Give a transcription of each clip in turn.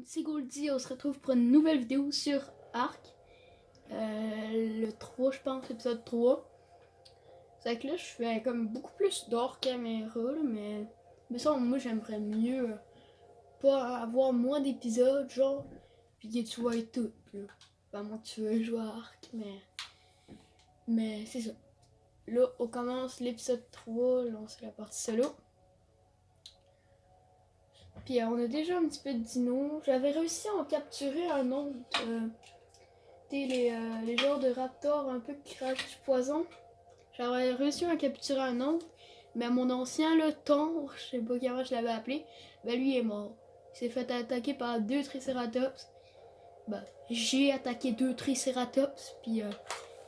c'est Goldie, on se retrouve pour une nouvelle vidéo sur Ark. Le 3, je pense, épisode 3. C'est que là, je fais comme beaucoup plus d'hors caméra, là, mais ça, moi, j'aimerais mieux pas avoir moins d'épisodes, genre, puis que tu vois tout, là. Pas moi que tu veux jouer à Ark, mais c'est ça. Là, on commence l'épisode 3, là, c'est la partie solo. Puis on a déjà un petit peu de dino. J'avais réussi à en capturer un autre. Les genres de raptors un peu qui crachent du poison. J'avais réussi à en capturer un autre. Mais mon ancien, le Thor, je sais pas comment je l'avais appelé, ben lui est mort. Il s'est fait attaquer par 2 triceratops. Ben, j'ai attaqué 2 triceratops, puis il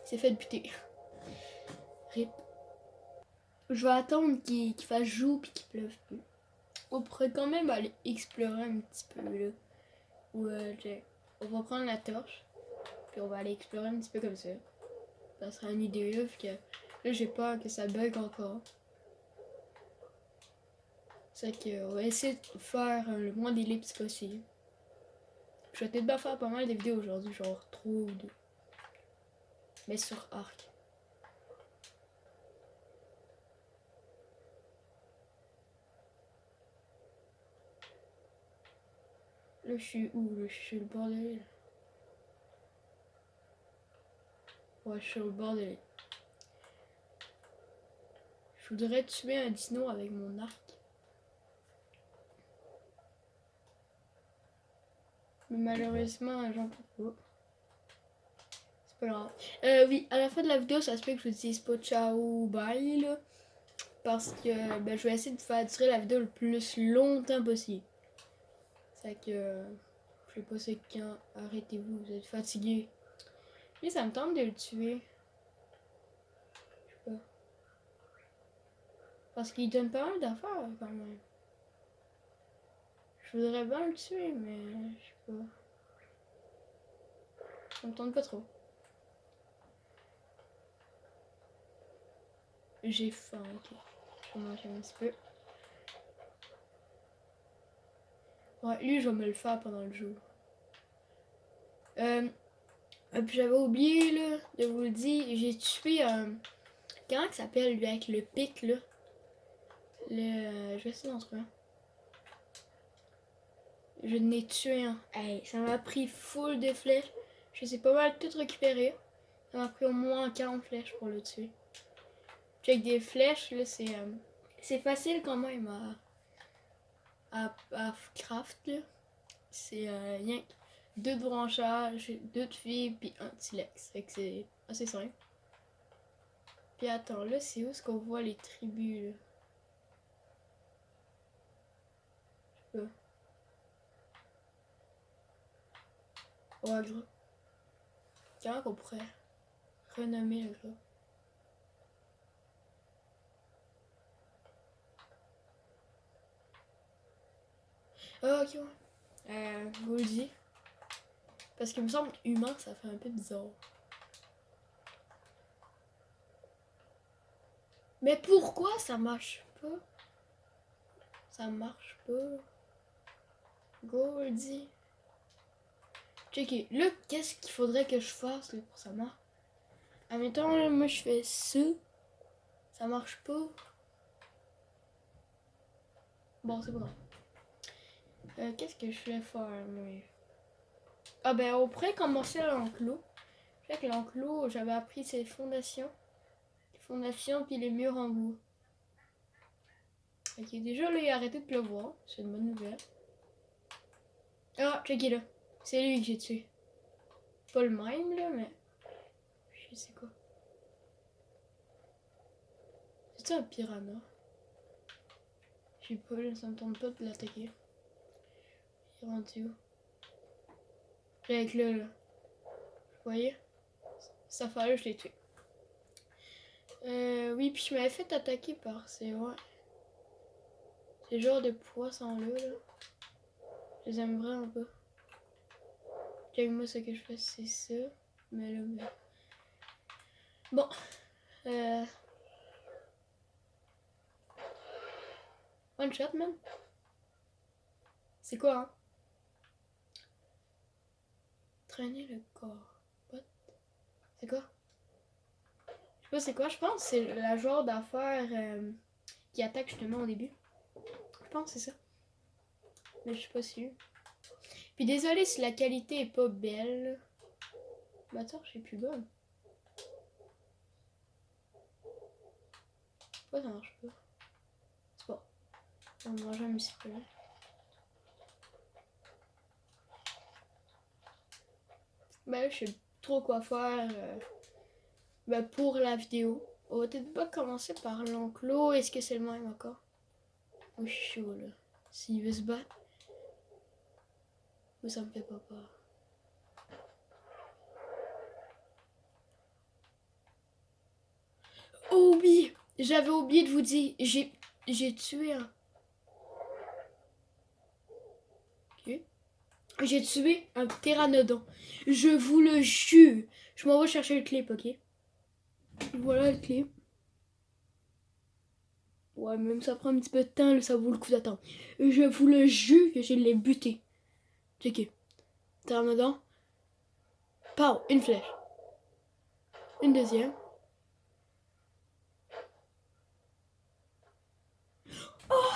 s'est fait buter. Rip. Je vais attendre qu'il fasse jour puis qu'il pleuve plus. On pourrait quand même aller explorer un petit peu là. On va prendre la torche. Puis on va aller explorer un petit peu comme ça. Ça sera une idée là, vu que là j'ai peur que ça bug encore. C'est qu'on va essayer de faire le moins d'ellipses possible. Je vais peut-être bien faire pas mal de vidéos aujourd'hui, genre 3 ou 2. Mais sur Ark. Là je suis où? Là je suis sur le bord de l'île. Ouais, je suis sur le bord de l'île. Je voudrais tuer un dino avec mon arc. Mais malheureusement, j'en peux pas. C'est pas grave. Oui, à la fin de la vidéo, ça se peut que je vous dise pas ciao, bye là. Parce que ben, je vais essayer de faire durer la vidéo le plus longtemps possible. C'est que je sais pas c'est quand. Arrêtez-vous, vous êtes fatigué. Lui, ça me tente de le tuer. Je sais pas. Parce qu'il donne pas mal d'affaires quand même. Je voudrais bien le tuer, mais je sais pas. Ça me tente pas trop. J'ai faim, ok. Je vais manger un petit peu. Ouais, lui, je vais me le faire pendant le jour. Puis j'avais oublié là, de vous le dire, j'ai tué comment il s'appelle lui avec le pic là? Je vais essayer d'en trouver un. Je n'ai tué un. Hey, ça m'a pris full de flèches. Je les ai pas mal toutes récupérées. Ça m'a pris au moins 40 flèches pour le tuer. Puis avec des flèches, là, c'est facile quand même à craft, là. C'est rien que 2 de branchage, 2 de fibres, puis 1 de silex. Fait que c'est assez simple. Puis attends, là, c'est où est-ce qu'on voit les tribus, là? Je sais pas. Ouais, gros. Comment qu'on pourrait renommer le gars? Ah, ok, ouais. Je vous le dis. Parce qu'il me semble humain, ça fait un peu bizarre. Mais pourquoi ça marche pas? Ça marche pas. Goldie. Checker. Là, qu'est-ce qu'il faudrait que je fasse là, pour que ça marche? Admettons, là, moi je fais ça. Ça marche pas. Bon, c'est pas grave. Qu'est-ce que je vais faire, moi? Ah ben, on pourrait commencer à l'enclos. Fait que l'enclos, j'avais appris ses fondations. Les fondations, puis les murs en bout. Ok, déjà là, il a arrêté de pleuvoir. C'est une bonne nouvelle. Ah, checker là. C'est lui que j'ai tué. Pas le même là, mais. Je sais quoi. C'est un piranha? Je sais pas, là, ça me tente pas de l'attaquer. Il est rendu où? Avec là. Vous voyez? Ça fait là, je l'ai tué. Oui, puis je m'avais fait attaquer par ces genres de poissons là. Je les aime vraiment pas. Avec moi, ce que je fais, c'est ça. Mais là, mais... Bon. One shot, man. C'est quoi, hein? traîner le corps. What? C'est quoi? Je sais pas c'est quoi, je pense que c'est la genre d'affaire qui attaque justement au début. Je pense que c'est ça. Mais je suis pas sûre. Puis désolé si la qualité est pas belle. Bah attends, je suis plus bonne. Pourquoi ça marche pas? C'est pas. On va manger un petit peu là. Bah là, je sais trop quoi faire bah, pour la vidéo. On va peut-être pas commencer par l'enclos. Est-ce que c'est le même encore? Oh, je suis chaud là. S'il veut se battre. Moi, ça me fait pas peur. Oh oui! J'avais oublié de vous dire. J'ai tué un. Ok. J'ai tué un pteranodon. Je vous le jure. Je m'en vais chercher le clip, ok? Voilà le clip. Ouais, même ça prend un petit peu de temps, là, ça vaut le coup d'attendre. Je vous le jure que je l'ai buté. Checké. Pteranodon. Pow! Une flèche. Une deuxième. Oh!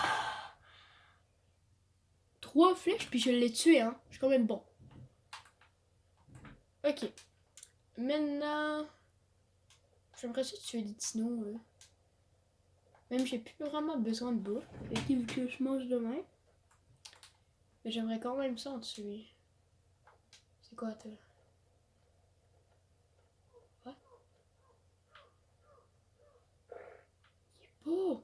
3 flèches, puis je l'ai tué, hein. Je suis quand même bon. Ok. Maintenant, j'aimerais ça tuer des dinos. Même j'ai plus vraiment besoin de bouffe. Vu que je mange demain. Mais j'aimerais quand même ça en tuer. C'est quoi, toi? What? Il est beau!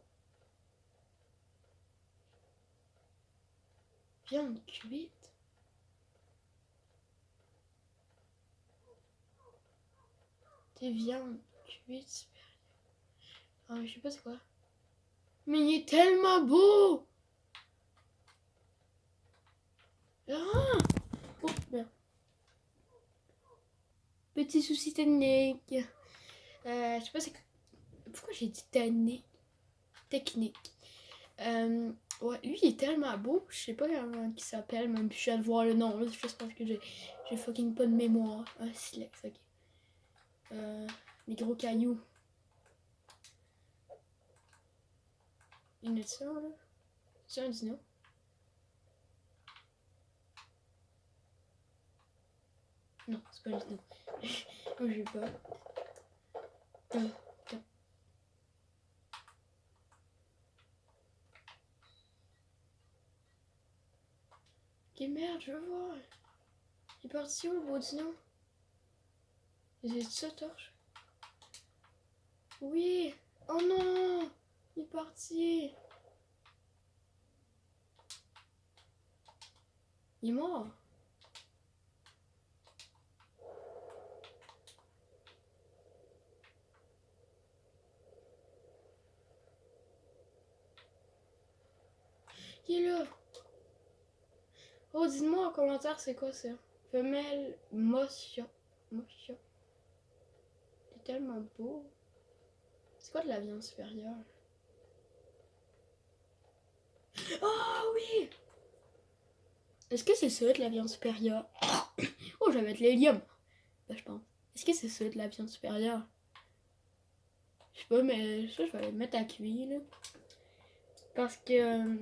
Viande cuite. Des viandes cuites. Ah, mais je sais pas c'est quoi. Mais il est tellement beau! Ah! Oh, merde. Petit souci technique. Je sais pas c'est... Pourquoi j'ai dit technique? Ouais, lui il est tellement beau. Je sais pas comment il s'appelle, même puis je viens de voir le nom. Là, je pense que j'ai fucking pas de mémoire. Ah, silex, ok. Les gros cailloux. Il y a de ça, là? C'est un dino? Non, c'est pas un dino. Moi, je vais pas. Tiens. Ok, merde, je veux voir. Il est parti où, le beau dino? C'est ça, torche? Oui! Oh non! Il est parti! Il est mort! Il est là! Oh, dites-moi en commentaire c'est quoi ça? Femelle Mosia. Mosia. C'est tellement beau. C'est quoi de la viande supérieure? Oh oui! Est-ce que c'est ça de la viande supérieure? Oh, je vais mettre l'hélium. Bah, je pense. Est-ce que c'est ça de la viande supérieure? Je sais pas, mais ça, je vais le mettre à cuire, là. Parce que...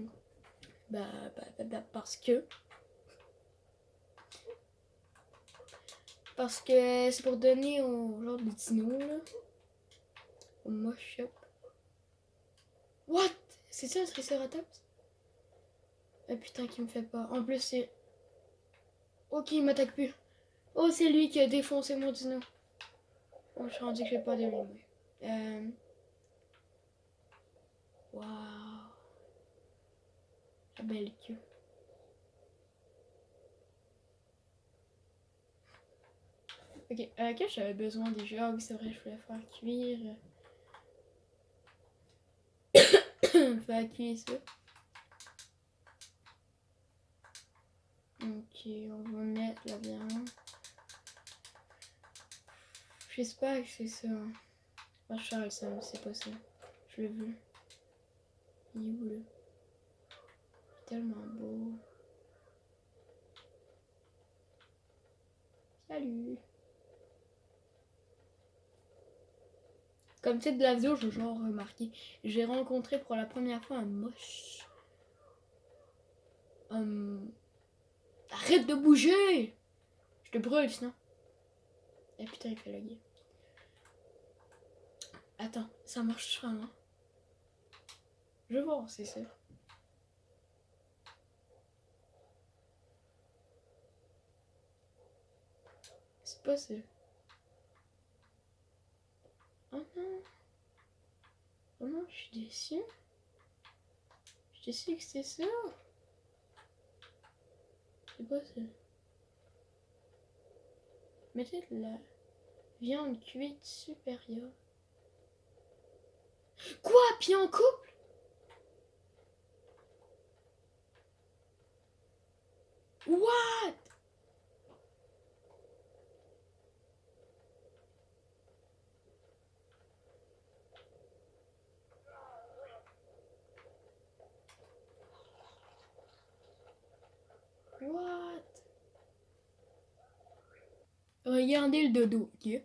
Parce que c'est pour donner au genre de dinos, là. Au moche shop. What? C'est ça, un triceratops? Ah putain, qui me fait pas. En plus, c'est... Ok, il m'attaque plus. Oh, c'est lui qui a défoncé mon dino. Oh, je suis rendu que j'ai pas de lui. Waouh. La belle queue. Ok, que j'avais besoin déjà. Oui, c'est vrai, je voulais faire cuire. Faire cuire ça. Ok, on va mettre la viande. J'espère que c'est ça. Ah, Charles, ça, c'est pas ça. Je l'ai vu. Il est où, là? Il est tellement beau. Salut. Comme titre de la vidéo, je genre remarqué. J'ai rencontré pour la première fois un moche. Arrête de bouger! Je te brûle sinon. Eh putain, il fait la gueule. Attends, ça marche vraiment. Je vois, c'est sûr. C'est pas ça. Oh non. Oh non, je suis déçue. Je suis déçue que c'est ça. C'est pas ça. Mettez de la viande cuite supérieure. Quoi? Pied en couple? What? What? Regardez le dodo, ok?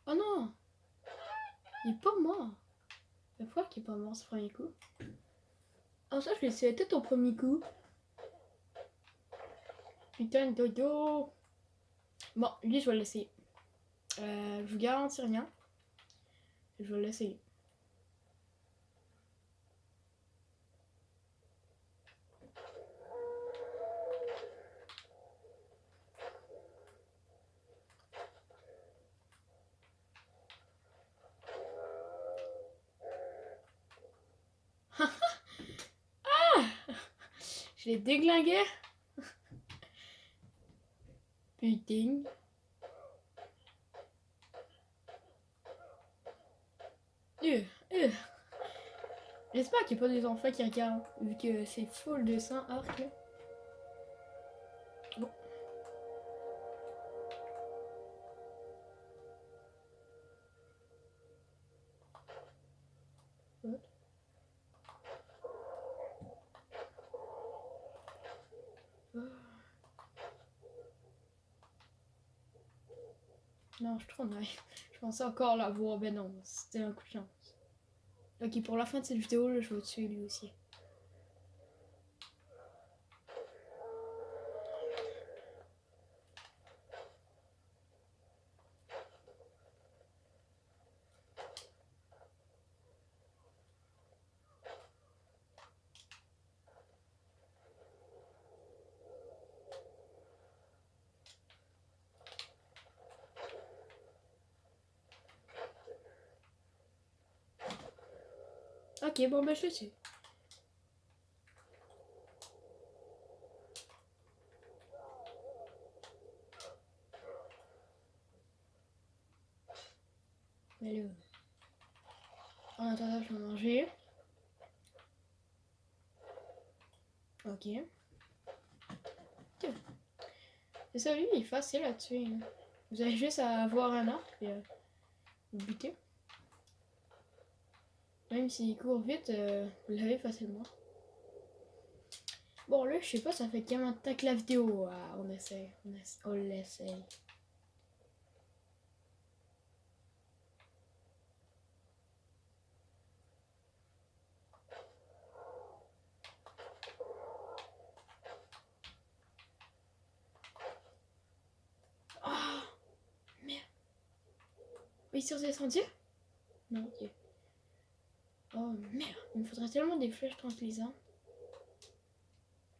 Oh non! Il est pas mort. Pourquoi qu'il est pas mort ce premier coup? Ah ça, je l'ai essayé peut-être au premier coup. Putain de dodo! Bon, lui, je vais l'essayer. Je vous garantis rien. Je vais l'essayer. Je l'ai déglingué. Putain. J'espère qu'il n'y a pas des enfants qui regardent, vu que c'est full de sang arc là. Bon. What? Oh. Non, je suis trop naïf. Je pensais encore l'avoir, ben non, c'était un coup de chance. Ok, pour la fin de cette vidéo, là, je vais tuer lui aussi. Ok, bon, ben je le tue. Mais là. En attendant, je vais manger. Ok. C'est ça, lui, il est facile à tuer. Hein. Vous avez juste à avoir un arc et vous buter. Même s'il court vite, vous l'avez facilement. Bon, là, je sais pas, ça fait combien de temps que la vidéo. Ah, on essaie. On l'essaye. Ah, merde. Il est redescendu? Non, ok. Oh merde, il me faudrait tellement des flèches tranquillisantes.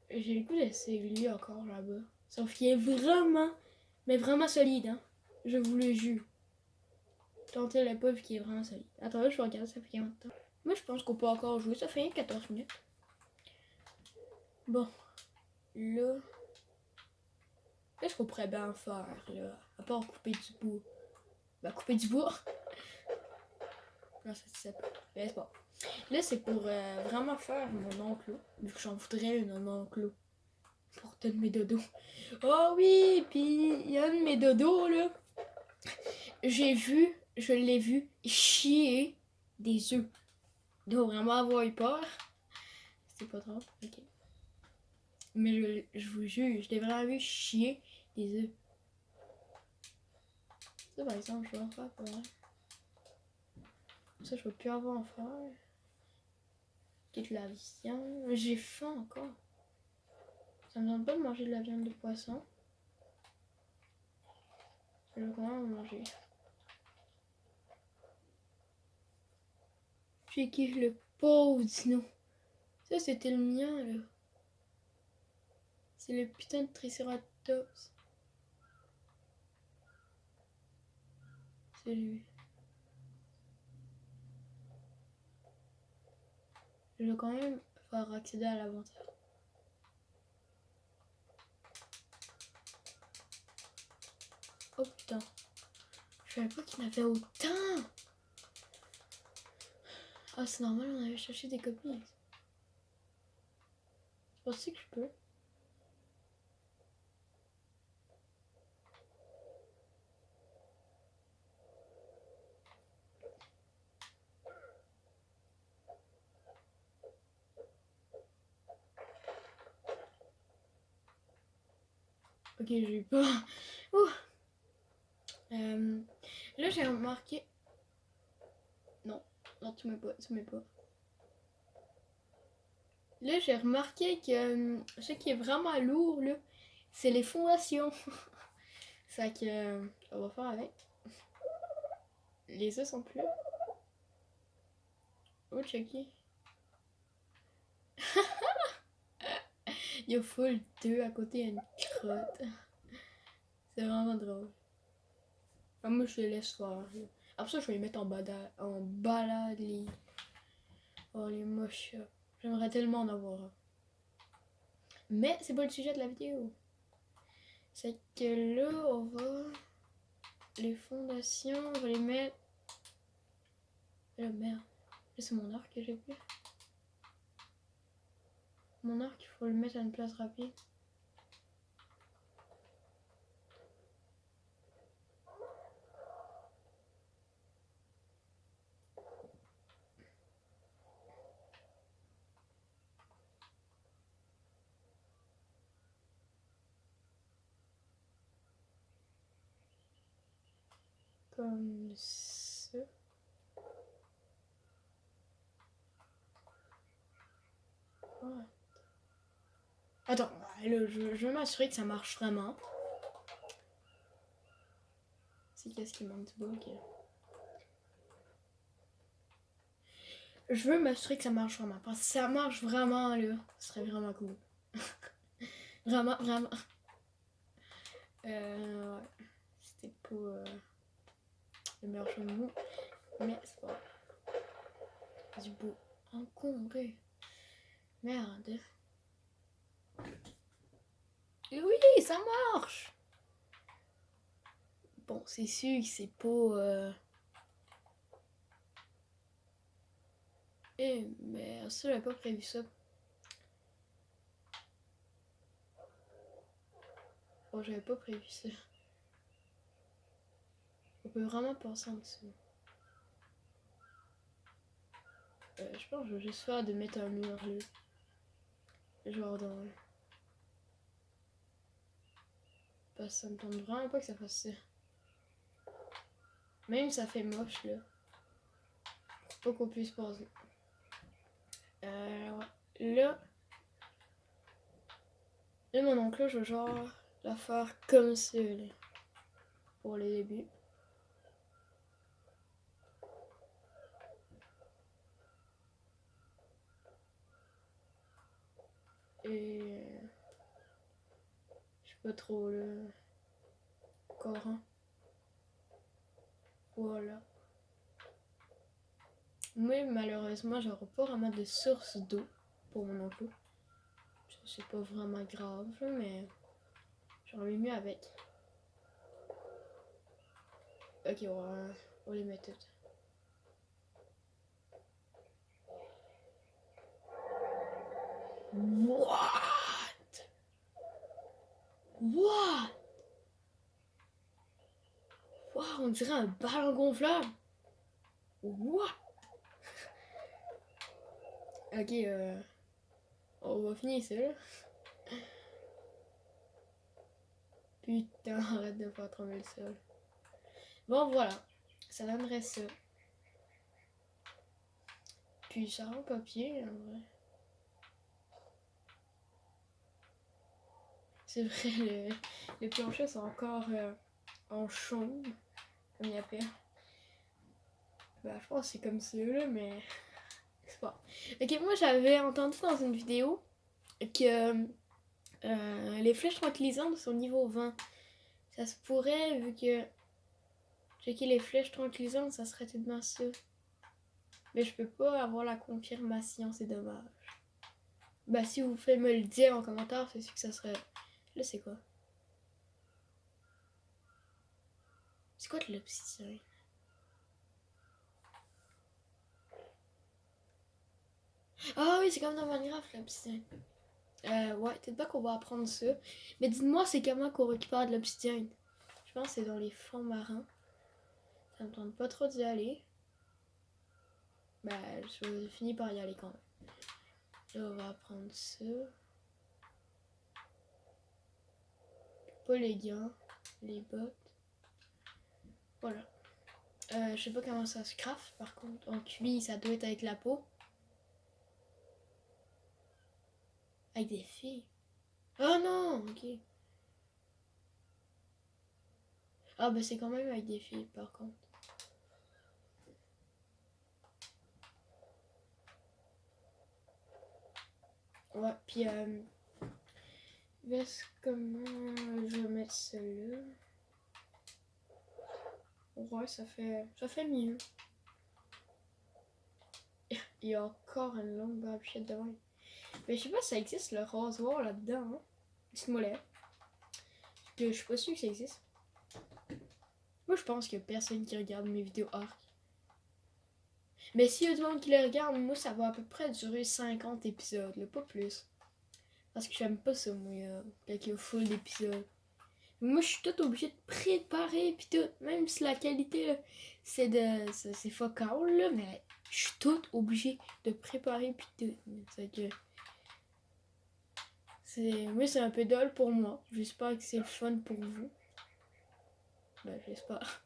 J'ai le goût d'essayer lui encore là-bas. Sauf qu'il est vraiment, mais vraiment solide, hein. Je vous le jure. Tentez la pauvre qui est vraiment solide. Attendez, je regarde, ça fait combien de temps? Moi, je pense qu'on peut encore jouer. Ça fait 14 minutes. Bon, là. Qu'est-ce qu'on pourrait bien faire, là? À part couper du bois. Bah, couper du bois. Non, ça peut. Mais c'est pas. Là, c'est pour vraiment faire mon enclos. Vu que j'en voudrais un enclos. Pour un de mes dodos. Oh oui, puis il y a un de mes dodos, là. Je l'ai vu chier des œufs. Il doit vraiment avoir eu peur. C'est pas trop. Ok. Mais je vous jure, je l'ai vraiment vu chier des œufs. Ça, par exemple, je vais en faire pas mal. Ça, je vais plus avoir à en faire. Quitte la viande. J'ai faim encore. Ça me donne pas de manger de la viande de poisson. Je vais quand même en manger. J'ai kiffé le pauvre dino. Ça, c'était le mien, là. C'est le putain de Triceratops. C'est lui. Je vais quand même faire accéder à l'inventaire. Oh putain. Je savais pas qu'il y en avait autant. Ah, c'est normal, on avait cherché des copines. Je pensais que je peux. Ok, j'ai eu peur. Ouh. Là, j'ai remarqué. Non, non, tu mets pas, tu mets pas. Là, j'ai remarqué que ce qui est vraiment lourd, là, c'est les fondations. C'est que on va faire avec. Les œufs sont plus là. Oh, checker. Il y a full d'œufs à côté, il y a une crotte. C'est vraiment drôle. Ah, moi, je les laisse faire. Là. Après ça, je vais les mettre en balade les moches. J'aimerais tellement en avoir un. Mais c'est pas le sujet de la vidéo. C'est que là, on va... Les fondations, on va les mettre... Oh merde. Là, c'est mon arc que j'ai plus. Mon arc, il faut le mettre à une place rapide. Comme ça. Ouais. Attends, là, je veux m'assurer que ça marche vraiment. C'est qu'est-ce qui manque de ok. Je veux m'assurer que ça marche vraiment. Parce que si ça marche vraiment, là, ce serait vraiment cool. Vraiment, vraiment. Ouais. C'était pas le meilleur jeu de mots. Mais c'est pas grave. Du beau encombré. Merde. Et oui, ça marche. Bon, c'est sûr que c'est pas... Eh, mais ça, j'avais pas prévu ça. Bon, j'avais pas prévu ça. On peut vraiment passer en dessous. Je pense que je vais juste faire de mettre un mur là. Genre dans... Parce que ça me tente vraiment pas que ça fasse ça. Même ça fait moche là. Faut pas qu'on puisse passer. Ouais. Là, mon oncle, je vais genre la faire comme ça là. Pour les débuts. Et... Je sais pas trop là. Encore un. Voilà. Mais malheureusement, j'aurai pas vraiment de source d'eau pour mon enclos. C'est pas vraiment grave, mais j'en ai mieux avec. Ok, on va les mettre toutes. What? What? Wow, on dirait un ballon gonflable. What? Ok, on va finir ça là. Putain, arrête de faire trembler le sol. Bon, voilà. Ça donnerait ça. Puis ça rend papier, en vrai. C'est vrai, les planchers sont encore en chaume, comme il y a pire. Bah, je pense que c'est comme ça, là, mais c'est pas. Ok, moi j'avais entendu dans une vidéo que les flèches tranquillisantes sont niveau 20. Ça se pourrait, vu que checker les flèches tranquillisantes, ça serait tout de même ça. Mais je peux pas avoir la confirmation, c'est dommage. Bah, si vous pouvez me le dire en commentaire, c'est sûr que ça serait. Là, c'est quoi? C'est quoi de l'obsidienne? Ah oui, c'est comme dans Minecraft, l'obsidienne. Ouais, peut-être pas qu'on va apprendre ça. Mais dites-moi, c'est comment qu'on récupère de l'obsidienne? Je pense que c'est dans les fonds marins. Ça me tente pas trop d'y aller. Bah, je finis par y aller quand même. Là, on va apprendre ça. Pas les gants, les bottes. Voilà. Je sais pas comment ça se craft, par contre. En cuit, ça doit être avec la peau. Avec des filles. Oh non, ok. Ah bah c'est quand même avec des filles, par contre. Ouais, puis comment je vais mettre celle-là. Ouais, ça fait mieux. Il y a encore une longue barbichette devant. Mais je sais pas si ça existe le rasoir là-dedans. Hein? Dites-moi là. Je suis pas sûre que ça existe. Moi je pense qu'il y a personne qui regarde mes vidéos arc. Mais s'il y a du monde qui les regarde, moi ça va à peu près durer 50 épisodes, là, pas plus. Parce que j'aime pas ça, moi, quand il y a full d'épisodes. Moi je suis tout obligée de préparer, pis tout. Même si la qualité, là, c'est focal, là, mais je suis toute obligée de préparer, pis tout. C'est que. Moi c'est un peu dole pour moi. J'espère que c'est le fun pour vous. Ben j'espère.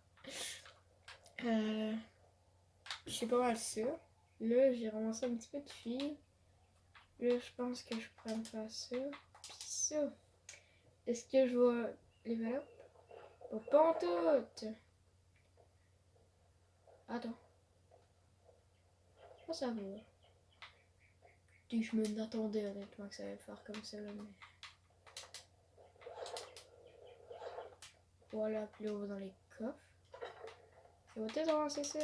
Je sais pas mal ça. Là j'ai ramassé un petit peu de fil. Là je pense que je pourrais me faire ça. Pis ça. Est-ce que je vois l'enveloppe? Pas en tout. Attends. Je pense que ça va. Et je me attendais honnêtement que ça allait faire comme ça là, mais. Voilà, puis là on va dans les coffres. Ça va peut-être avancer ça.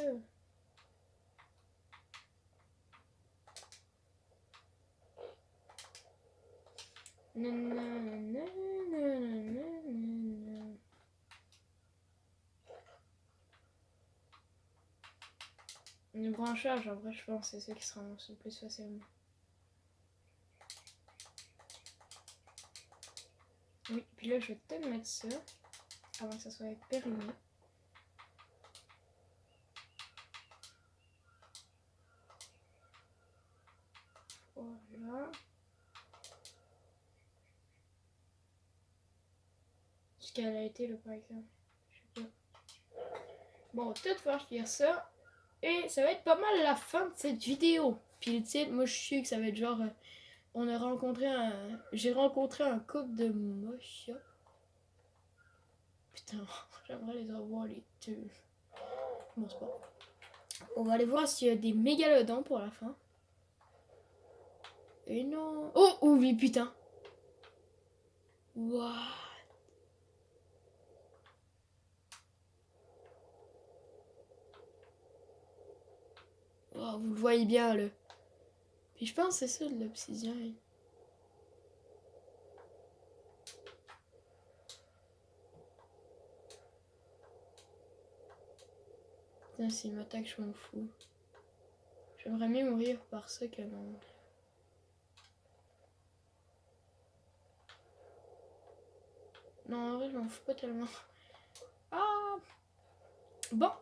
Le branchage, en vrai, je pense que c'est ça qui sera le plus facilement. Oui, puis là, je vais peut-être mettre ça avant que ça soit périmé. Voilà. Ce qu'elle a été, là, par exemple. Je sais pas. Bon, peut-être faire lire ça. Et ça va être pas mal la fin de cette vidéo. Puis le titre, moi, je suis que ça va être genre... on a rencontré un... J'ai rencontré un couple de mochas. Putain, j'aimerais les avoir les deux. Bon, c'est pas. On va aller voir s'il y a des mégalodons pour la fin. Et non. Oh, oh oui, putain. What? Oh, vous le voyez bien, là. Puis je pense que c'est ça de l'obsidienne. Putain, s'il m'attaque, je m'en fous. J'aimerais mieux mourir par ça que non. Non, en vrai, je m'en fous pas tellement. Ah! Bon,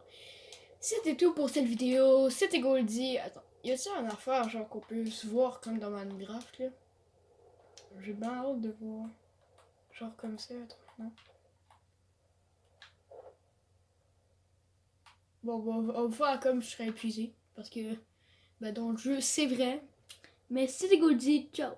c'était tout pour cette vidéo. C'était Goldie. Attends, y a-t-il un affaire genre qu'on peut se voir comme dans Minecraft là? J'ai bien hâte de voir. Genre comme ça, non? Bon, on va faire comme je serais épuisé. Parce que dans le jeu, c'est vrai. Mais c'était Goldie, ciao!